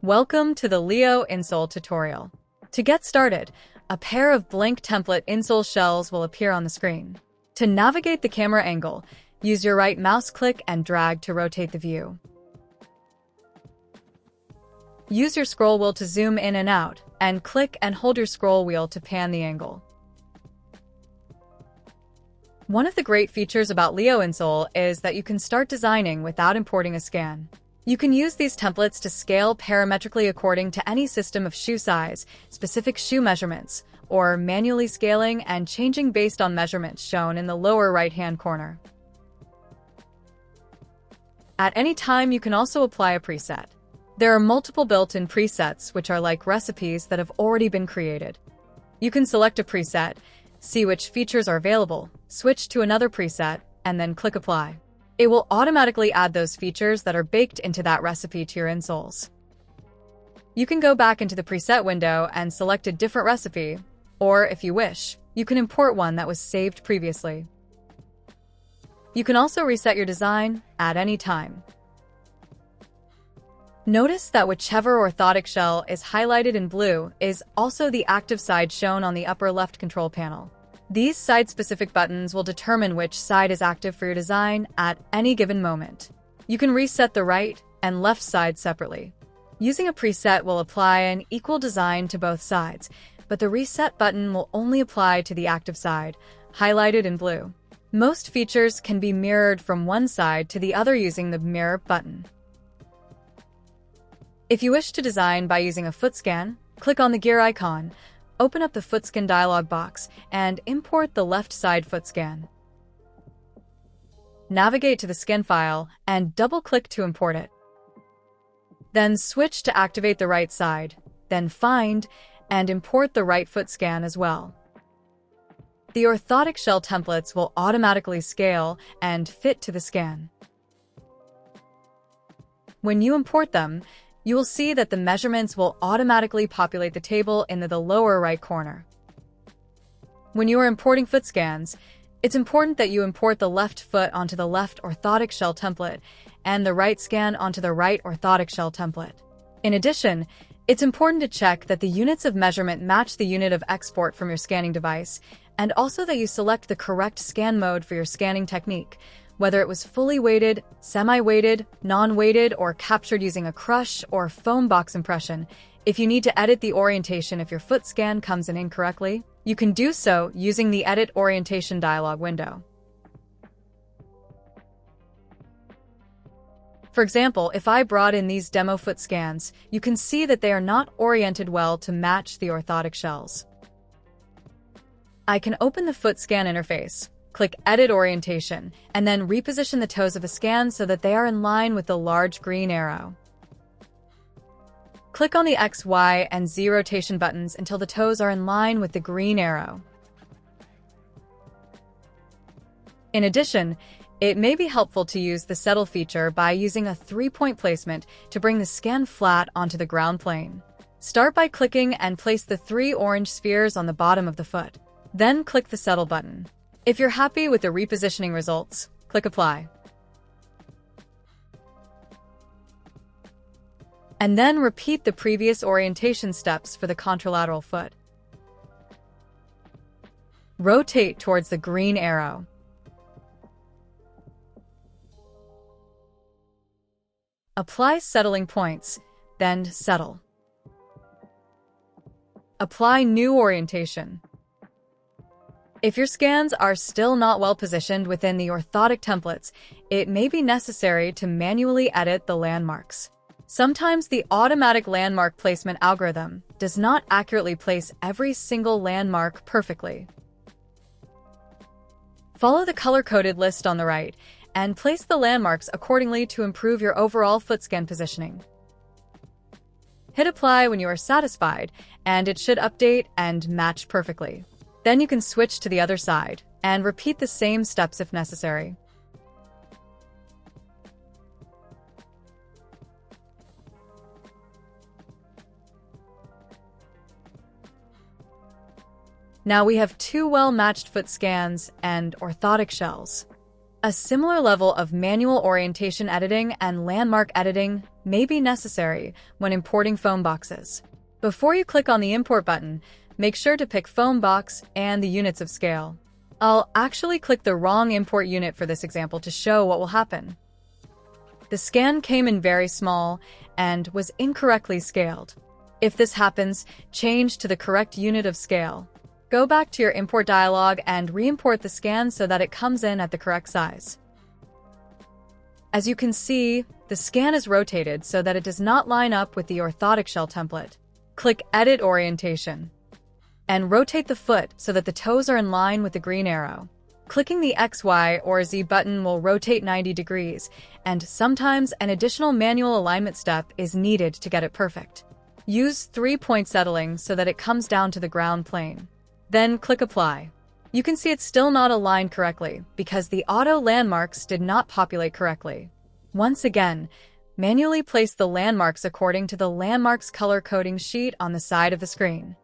Welcome to the LeoInsole tutorial. To get started, a pair of blank template insole shells will appear on the screen. To navigate the camera angle, use your right mouse click and drag to rotate the view. Use your scroll wheel to zoom in and out, and click and hold your scroll wheel to pan the angle. One of the great features about LeoInsole is that you can start designing without importing a scan. You can use these templates to scale parametrically according to any system of shoe size, specific shoe measurements, or manually scaling and changing based on measurements shown in the lower right-hand corner. At any time, you can also apply a preset. There are multiple built-in presets, which are like recipes that have already been created. You can select a preset, see which features are available, switch to another preset, and then click Apply. It will automatically add those features that are baked into that recipe to your insoles. You can go back into the preset window and select a different recipe, or if you wish, you can import one that was saved previously. You can also reset your design at any time. Notice that whichever orthotic shell is highlighted in blue is also the active side shown on the upper left control panel. These side-specific buttons will determine which side is active for your design at any given moment. You can reset the right and left side separately. Using a preset will apply an equal design to both sides, but the reset button will only apply to the active side, highlighted in blue. Most features can be mirrored from one side to the other using the mirror button. If you wish to design by using a foot scan, click on the gear icon, open up the foot scan dialog box, and import the left side foot scan. Navigate to the scan file and double-click to import it. Then switch to activate the right side, then find and import the right foot scan as well. The orthotic shell templates will automatically scale and fit to the scan. When you import them, you will see that the measurements will automatically populate the table in the lower right corner. When you are importing foot scans, it's important that you import the left foot onto the left orthotic shell template and the right scan onto the right orthotic shell template. In addition, it's important to check that the units of measurement match the unit of export from your scanning device, and also that you select the correct scan mode for your scanning technique, whether it was fully weighted, semi-weighted, non-weighted, or captured using a crush or foam box impression. If you need to edit the orientation if your foot scan comes in incorrectly, you can do so using the Edit Orientation dialog window. For example, if I brought in these demo foot scans, you can see that they are not oriented well to match the orthotic shells. I can open the foot scan interface, click Edit Orientation, and then reposition the toes of the scan so that they are in line with the large green arrow. Click on the X, Y, and Z rotation buttons until the toes are in line with the green arrow. In addition, it may be helpful to use the Settle feature by using a 3-point placement to bring the scan flat onto the ground plane. Start by clicking and place the 3 orange spheres on the bottom of the foot. Then click the Settle button. If you're happy with the repositioning results, click Apply. And then repeat the previous orientation steps for the contralateral foot. Rotate towards the green arrow. Apply settling points, then settle. Apply new orientation. If your scans are still not well positioned within the orthotic templates, it may be necessary to manually edit the landmarks. Sometimes the automatic landmark placement algorithm does not accurately place every single landmark perfectly. Follow the color-coded list on the right and place the landmarks accordingly to improve your overall foot scan positioning. Hit Apply when you are satisfied, and it should update and match perfectly. Then you can switch to the other side and repeat the same steps if necessary. Now we have 2 well-matched foot scans and orthotic shells. A similar level of manual orientation editing and landmark editing may be necessary when importing foam boxes. Before you click on the Import button, make sure to pick Foam Box and the units of scale. I'll actually click the wrong import unit for this example to show what will happen. The scan came in very small and was incorrectly scaled. If this happens, change to the correct unit of scale. Go back to your import dialog and re-import the scan so that it comes in at the correct size. As you can see, the scan is rotated so that it does not line up with the orthotic shell template. Click Edit Orientation and rotate the foot so that the toes are in line with the green arrow. Clicking the X, Y, or Z button will rotate 90 degrees, and sometimes an additional manual alignment step is needed to get it perfect. Use 3-point settling so that it comes down to the ground plane. Then click Apply. You can see it's still not aligned correctly because the auto landmarks did not populate correctly. Once again, manually place the landmarks according to the landmarks color coding sheet on the side of the screen.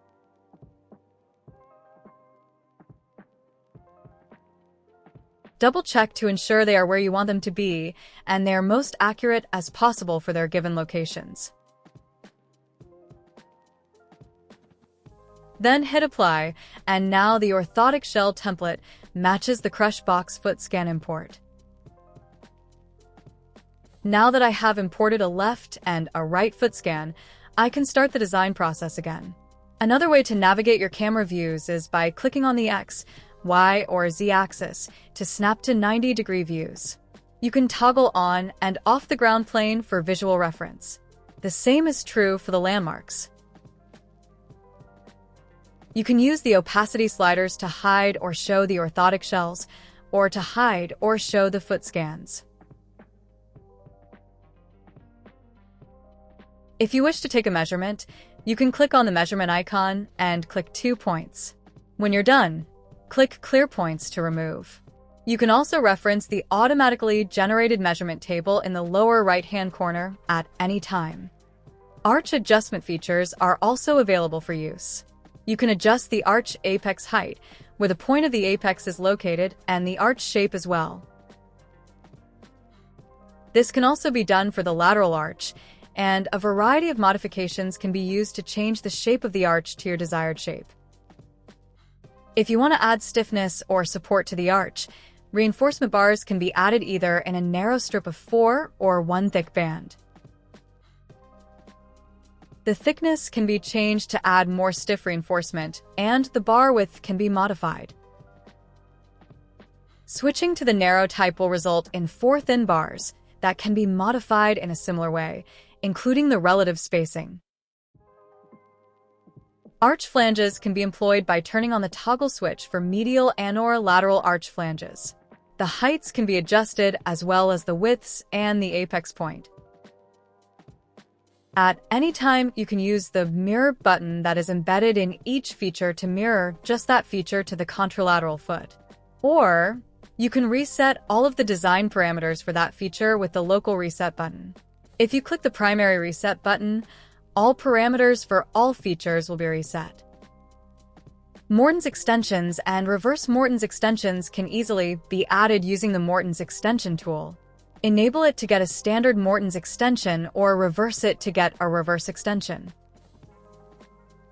Double-check to ensure they are where you want them to be and they are most accurate as possible for their given locations. Then hit Apply, and now the orthotic shell template matches the Crush Box foot scan import. Now that I have imported a left and a right foot scan, I can start the design process again. Another way to navigate your camera views is by clicking on the X, Y, or Z axis to snap to 90-degree views. You can toggle on and off the ground plane for visual reference. The same is true for the landmarks. You can use the opacity sliders to hide or show the orthotic shells, or to hide or show the foot scans. If you wish to take a measurement, you can click on the measurement icon and click 2 points. When you're done, click Clear Points to remove. You can also reference the automatically generated measurement table in the lower right-hand corner at any time. Arch adjustment features are also available for use. You can adjust the arch apex height, where the point of the apex is located, and the arch shape as well. This can also be done for the lateral arch, and a variety of modifications can be used to change the shape of the arch to your desired shape. If you want to add stiffness or support to the arch, reinforcement bars can be added either in a narrow strip of 4 or 1 thick band. The thickness can be changed to add more stiff reinforcement, and the bar width can be modified. Switching to the narrow type will result in 4 thin bars that can be modified in a similar way, including the relative spacing. Arch flanges can be employed by turning on the toggle switch for medial and/or lateral arch flanges. The heights can be adjusted as well as the widths and the apex point. At any time, you can use the Mirror button that is embedded in each feature to mirror just that feature to the contralateral foot. Or, you can reset all of the design parameters for that feature with the Local Reset button. If you click the Primary Reset button, all parameters for all features will be reset. Morton's extensions and reverse Morton's extensions can easily be added using the Morton's extension tool. Enable it to get a standard Morton's extension or reverse it to get a reverse extension.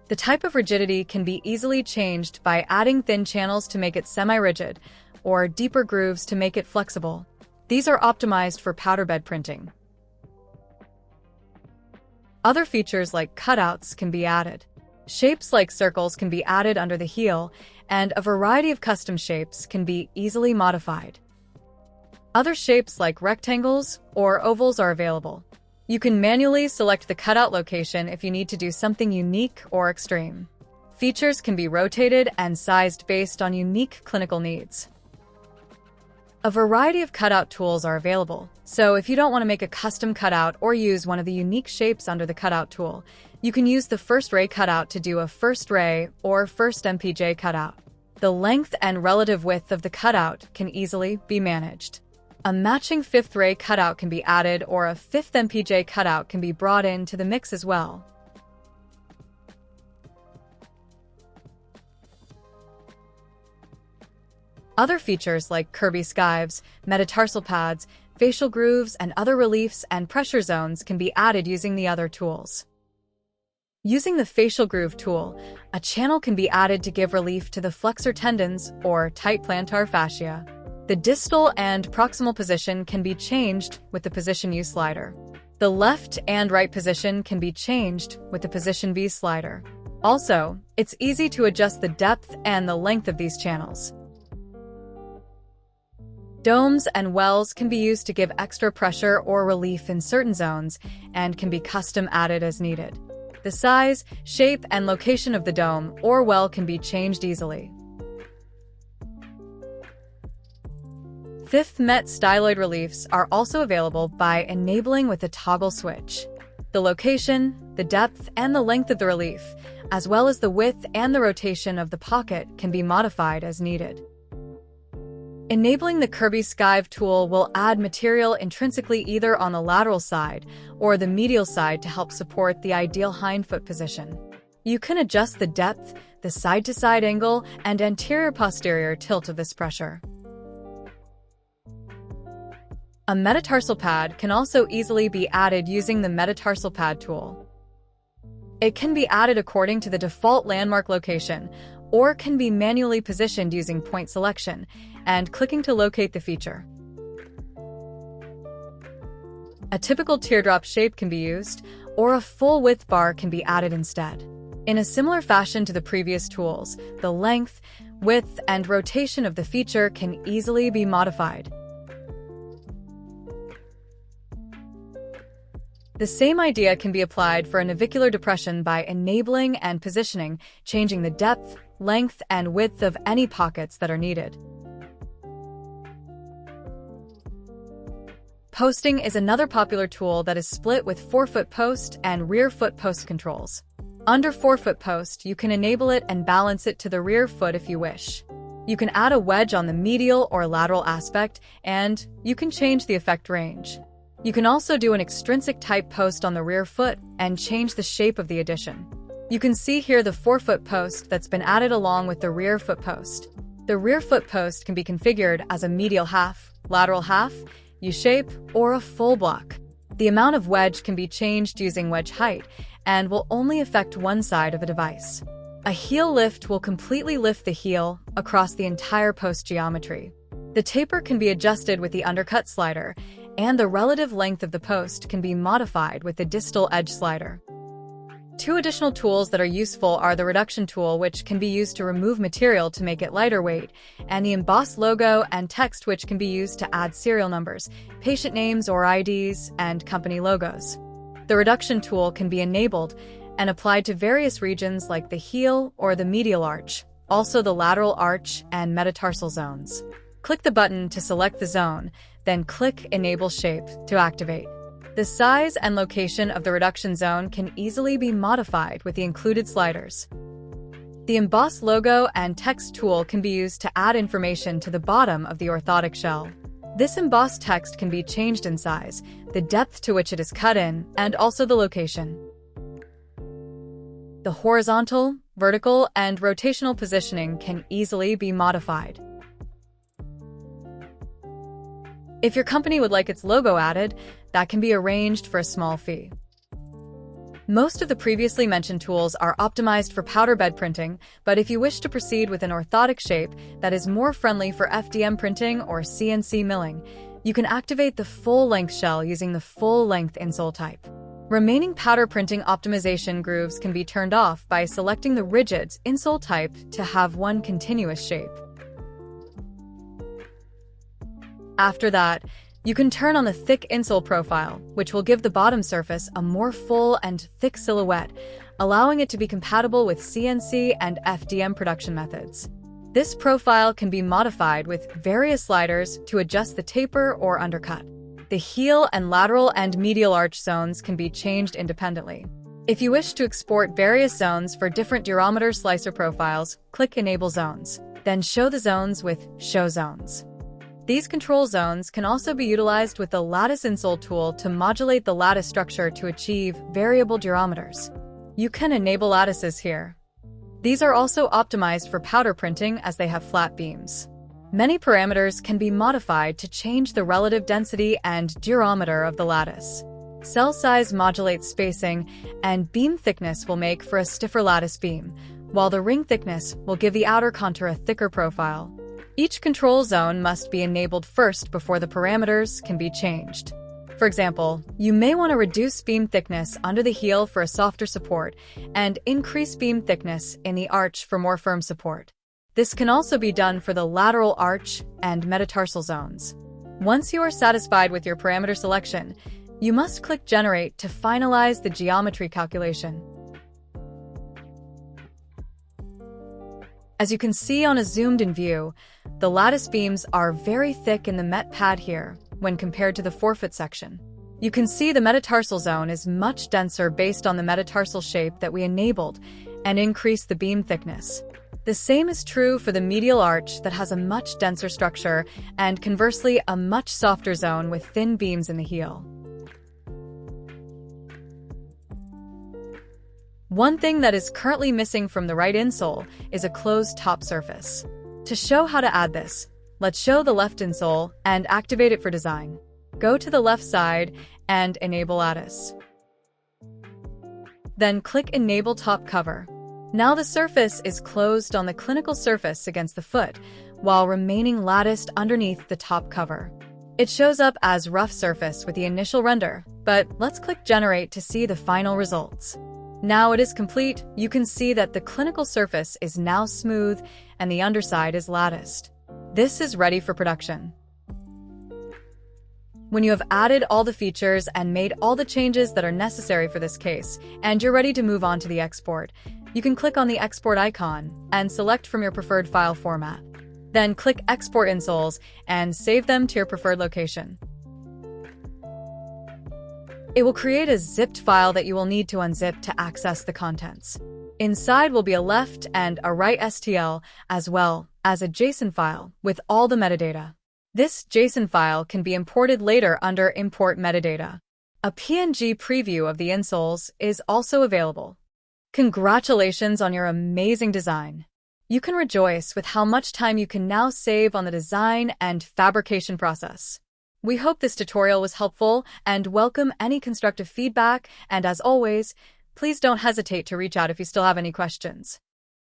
The type of rigidity can be easily changed by adding thin channels to make it semi-rigid or deeper grooves to make it flexible. These are optimized for powder bed printing. Other features like cutouts can be added. Shapes like circles can be added under the heel, and a variety of custom shapes can be easily modified. Other shapes like rectangles or ovals are available. You can manually select the cutout location if you need to do something unique or extreme. Features can be rotated and sized based on unique clinical needs. A variety of cutout tools are available, so if you don't want to make a custom cutout or use one of the unique shapes under the cutout tool, you can use the first ray cutout to do a first ray or first MPJ cutout. The length and relative width of the cutout can easily be managed. A matching fifth ray cutout can be added, or a fifth MPJ cutout can be brought into the mix as well. Other features like Kirby skives, metatarsal pads, facial grooves, and other reliefs and pressure zones can be added using the other tools. Using the facial groove tool, a channel can be added to give relief to the flexor tendons or tight plantar fascia. The distal and proximal position can be changed with the Position U slider. The left and right position can be changed with the Position V slider. Also, it's easy to adjust the depth and the length of these channels. Domes and wells can be used to give extra pressure or relief in certain zones and can be custom added as needed. The size, shape, and location of the dome or well can be changed easily. Fifth Met Styloid reliefs are also available by enabling with a toggle switch. The location, the depth, and the length of the relief, as well as the width and the rotation of the pocket, can be modified as needed. Enabling the Kirby Skive tool will add material intrinsically either on the lateral side or the medial side to help support the ideal hindfoot position. You can adjust the depth, the side-to-side angle, and anterior-posterior tilt of this pressure. A metatarsal pad can also easily be added using the metatarsal pad tool. It can be added according to the default landmark location, or can be manually positioned using point selection and clicking to locate the feature. A typical teardrop shape can be used, or a full width bar can be added instead. In a similar fashion to the previous tools, the length, width, and rotation of the feature can easily be modified. The same idea can be applied for a navicular depression by enabling and positioning, changing the depth, length, and width of any pockets that are needed. Posting is another popular tool that is split with forefoot post and rear foot post controls. Under forefoot post, you can enable it and balance it to the rear foot if you wish. You can add a wedge on the medial or lateral aspect, and you can change the effect range. You can also do an extrinsic type post on the rear foot and change the shape of the addition. You can see here the forefoot post that's been added along with the rear foot post. The rear foot post can be configured as a medial half, lateral half, U-shape, or a full block. The amount of wedge can be changed using wedge height and will only affect one side of a device. A heel lift will completely lift the heel across the entire post geometry. The taper can be adjusted with the undercut slider, and the relative length of the post can be modified with the distal edge slider. Two additional tools that are useful are the reduction tool, which can be used to remove material to make it lighter weight, and the emboss logo and text, which can be used to add serial numbers, patient names or IDs, and company logos. The reduction tool can be enabled and applied to various regions like the heel or the medial arch, also the lateral arch and metatarsal zones. Click the button to select the zone, then click Enable Shape to activate. The size and location of the reduction zone can easily be modified with the included sliders. The emboss logo and text tool can be used to add information to the bottom of the orthotic shell. This embossed text can be changed in size, the depth to which it is cut in, and also the location. The horizontal, vertical, and rotational positioning can easily be modified. If your company would like its logo added, that can be arranged for a small fee. Most of the previously mentioned tools are optimized for powder bed printing, but if you wish to proceed with an orthotic shape that is more friendly for FDM printing or CNC milling, you can activate the full-length shell using the full-length insole type. Remaining powder printing optimization grooves can be turned off by selecting the rigid insole type to have one continuous shape. After that, you can turn on the thick insole profile, which will give the bottom surface a more full and thick silhouette, allowing it to be compatible with CNC and FDM production methods. This profile can be modified with various sliders to adjust the taper or undercut. The heel and lateral and medial arch zones can be changed independently. If you wish to export various zones for different durometer slicer profiles, click Enable Zones, then show the zones with Show Zones. These control zones can also be utilized with the Lattice insole tool to modulate the lattice structure to achieve variable durometers. You can enable lattices here. These are also optimized for powder printing as they have flat beams. Many parameters can be modified to change the relative density and durometer of the lattice. Cell size modulates spacing, and beam thickness will make for a stiffer lattice beam, while the ring thickness will give the outer contour a thicker profile. Each control zone must be enabled first before the parameters can be changed. For example, you may want to reduce beam thickness under the heel for a softer support and increase beam thickness in the arch for more firm support. This can also be done for the lateral arch and metatarsal zones. Once you are satisfied with your parameter selection, you must click Generate to finalize the geometry calculation. As you can see on a zoomed-in view, the lattice beams are very thick in the met pad here when compared to the forefoot section. You can see the metatarsal zone is much denser based on the metatarsal shape that we enabled and increased the beam thickness. The same is true for the medial arch that has a much denser structure and conversely a much softer zone with thin beams in the heel. One thing that is currently missing from the right insole is a closed top surface. To show how to add this, let's show the left insole and activate it for design. Go to the left side and enable lattice. Then click Enable Top Cover. Now the surface is closed on the clinical surface against the foot, while remaining latticed underneath the top cover. It shows up as rough surface with the initial render, but let's click Generate to see the final results. Now it is complete. You can see that the clinical surface is now smooth and the underside is latticed. This is ready for production. When you have added all the features and made all the changes that are necessary for this case, and you're ready to move on to the export, you can click on the export icon and select from your preferred file format. Then click Export Insoles and save them to your preferred location. It will create a zipped file that you will need to unzip to access the contents. Inside will be a left and a right STL, as well as a JSON file with all the metadata. This JSON file can be imported later under Import Metadata. A PNG preview of the insoles is also available. Congratulations on your amazing design! You can rejoice with how much time you can now save on the design and fabrication process. We hope this tutorial was helpful and welcome any constructive feedback, and as always, please don't hesitate to reach out if you still have any questions.